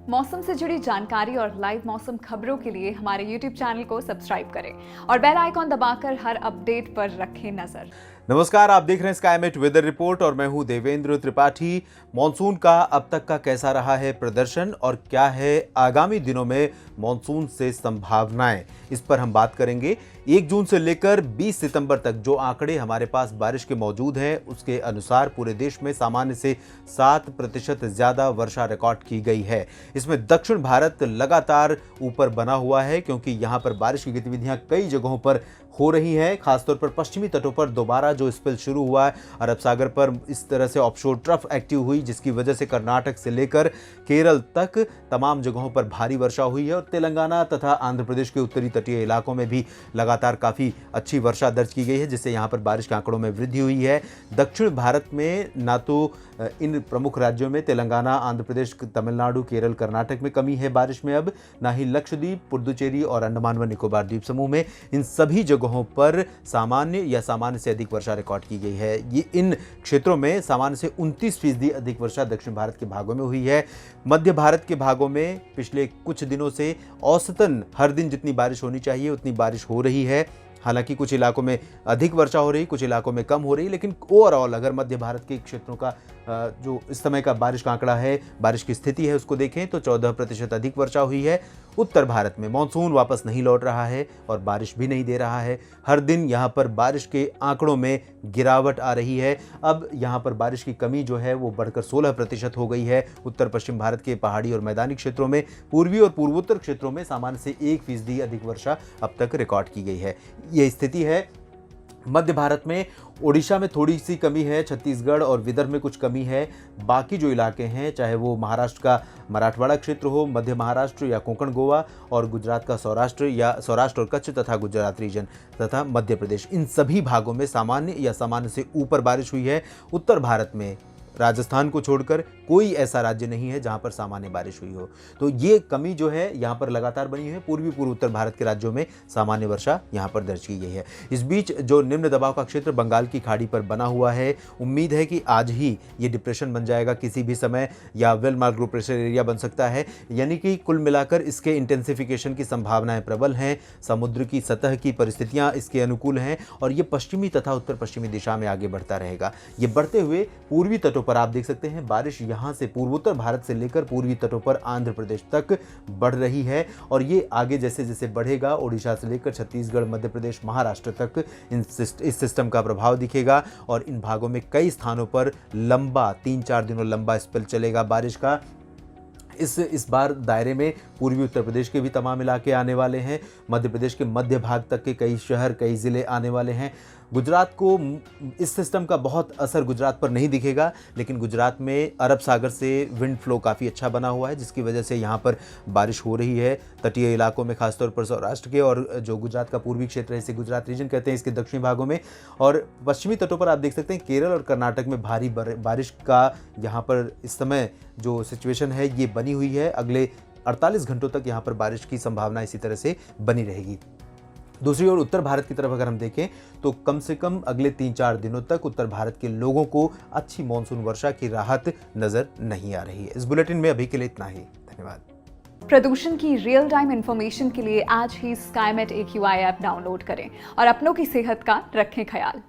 मौसम से जुड़ी जानकारी और लाइव मौसम खबरों के लिए हमारे YouTube चैनल को सब्सक्राइब करें और बेल आइकॉन दबाकर हर अपडेट पर रखें नजर। नमस्कार, आप देख रहे हैं स्काईमेट वेदर रिपोर्ट और मैं हूं देवेंद्र त्रिपाठी। मॉनसून का अब तक का कैसा रहा है प्रदर्शन और क्या है आगामी दिनों में मॉनसून से संभावनाएं, इस पर हम बात करेंगे। 1 जून से लेकर 20 सितंबर तक जो आंकड़े हमारे पास बारिश के मौजूद हैं उसके अनुसार पूरे देश में सामान्य से 7% ज्यादा वर्षा रिकॉर्ड की गई है। इसमें दक्षिण भारत लगातार ऊपर बना हुआ है क्योंकि यहां पर बारिश की गतिविधियां कई जगहों पर हो रही है। खासतौर पर पश्चिमी तटों पर दोबारा जो स्पेल शुरू हुआ है अरब सागर पर, इस तरह से ऑफशोर ट्रफ एक्टिव हुई जिसकी वजह से कर्नाटक से लेकर केरल तक तमाम जगहों पर भारी वर्षा हुई है और तेलंगाना तथा आंध्र प्रदेश के उत्तरी तटीय इलाकों में भी लगातार काफ़ी अच्छी वर्षा दर्ज की गई है जिससे यहाँ पर बारिश के आंकड़ों में वृद्धि हुई है। दक्षिण भारत में ना तो इन प्रमुख राज्यों में तेलंगाना, आंध्र प्रदेश, तमिलनाडु, केरल, कर्नाटक में कमी है बारिश में अब, ना ही लक्षद्वीप, पुडुचेरी और अंडमान व निकोबार द्वीप समूह में। इन सभी जगहों पर सामान्य या सामान्य से अधिक वर्षा रिकॉर्ड की गई है। ये इन क्षेत्रों में सामान्य से 29% अधिक वर्षा दक्षिण भारत के भागों में हुई है। मध्य भारत के भागों में पिछले कुछ दिनों से औसतन हर दिन जितनी बारिश होनी चाहिए उतनी बारिश हो रही है। हालांकि कुछ इलाकों में अधिक वर्षा हो रही, कुछ इलाकों में कम हो रही, लेकिन ओवरऑल अगर मध्य भारत के क्षेत्रों का जो इस समय का बारिश का आंकड़ा है, बारिश की स्थिति है, उसको देखें तो 14% अधिक वर्षा हुई है। उत्तर भारत में मानसून वापस नहीं लौट रहा है और बारिश भी नहीं दे रहा है। हर दिन यहाँ पर बारिश के आंकड़ों में गिरावट आ रही है। अब यहाँ पर बारिश की कमी जो है वो बढ़कर 16% हो गई है। उत्तर पश्चिम भारत के पहाड़ी और मैदानी क्षेत्रों में, पूर्वी और पूर्वोत्तर क्षेत्रों में सामान्य से 1% अधिक वर्षा अब तक रिकॉर्ड की गई है। ये स्थिति है। मध्य भारत में ओडिशा में थोड़ी सी कमी है, छत्तीसगढ़ और विदर्भ में कुछ कमी है। बाकी जो इलाके हैं, चाहे वो महाराष्ट्र का मराठवाड़ा क्षेत्र हो, मध्य महाराष्ट्र या कोंकण गोवा, और गुजरात का सौराष्ट्र या सौराष्ट्र और कच्छ तथा गुजरात रीजन तथा मध्य प्रदेश, इन सभी भागों में सामान्य या सामान्य से ऊपर बारिश हुई है। उत्तर भारत में राजस्थान को छोड़कर कोई ऐसा राज्य नहीं है जहां पर सामान्य बारिश हुई हो। तो ये कमी जो है यहां पर लगातार बनी है। पूर्वी पूर्व उत्तर भारत के राज्यों में सामान्य वर्षा यहां पर दर्ज की गई है। इस बीच जो निम्न दबाव का क्षेत्र बंगाल की खाड़ी पर बना हुआ है, उम्मीद है कि आज ही ये डिप्रेशन बन जाएगा किसी भी समय, या well marked low pressure area बन सकता है। यानी कि कुल मिलाकर इसके इंटेंसिफिकेशन की संभावनाएं प्रबल हैं। समुद्र की सतह की परिस्थितियां इसके अनुकूल हैं और ये पश्चिमी तथा उत्तर पश्चिमी दिशा में आगे बढ़ता रहेगा। ये बढ़ते हुए पूर्वी तटों पर आप देख सकते हैं बारिश यहां से पूर्वोत्तर भारत से लेकर पूर्वी तटों पर आंध्र प्रदेश तक बढ़ रही है और ये आगे जैसे जैसे बढ़ेगा ओडिशा से लेकर छत्तीसगढ़, मध्य प्रदेश, महाराष्ट्र तक इस सिस्टम का प्रभाव दिखेगा और इन भागों में कई स्थानों पर लंबा 3-4 दिनों लंबा स्पेल चलेगा बारिश का। इस बार दायरे में पूर्वी उत्तर प्रदेश के भी तमाम इलाके आने वाले हैं। मध्य प्रदेश के मध्य भाग तक के कई शहर, कई ज़िले आने वाले हैं। गुजरात को इस सिस्टम का बहुत असर गुजरात पर नहीं दिखेगा, लेकिन गुजरात में अरब सागर से विंड फ्लो काफ़ी अच्छा बना हुआ है जिसकी वजह से यहाँ पर बारिश हो रही है। तटीय इलाकों में खासतौर पर सौराष्ट्र के और जो गुजरात का पूर्वी क्षेत्र है इसे गुजरात रीजन कहते हैं, इसके दक्षिणी भागों में, और पश्चिमी तटों पर आप देख सकते हैं केरल और कर्नाटक में भारी बारिश का यहाँ पर इस समय जो सिचुएशन है ये बनी हुई है। अगले 48 घंटों तक यहाँ पर बारिश की संभावना इसी तरह से बनी रहेगी। दूसरी ओर उत्तर भारत की तरफ अगर हम देखें तो कम से कम अगले 3-4 दिनों तक उत्तर भारत के लोगों को अच्छी मानसून वर्षा की राहत नजर नहीं आ रही है। इस बुलेटिन में अभी के लिए इतना ही। धन्यवाद। प्रदूषण की रियल टाइम इंफॉर्मेशन के लिए आज ही स्काईमेट AQI ऐप डाउनलोड करें और अपनों की सेहत का रखें ख्याल।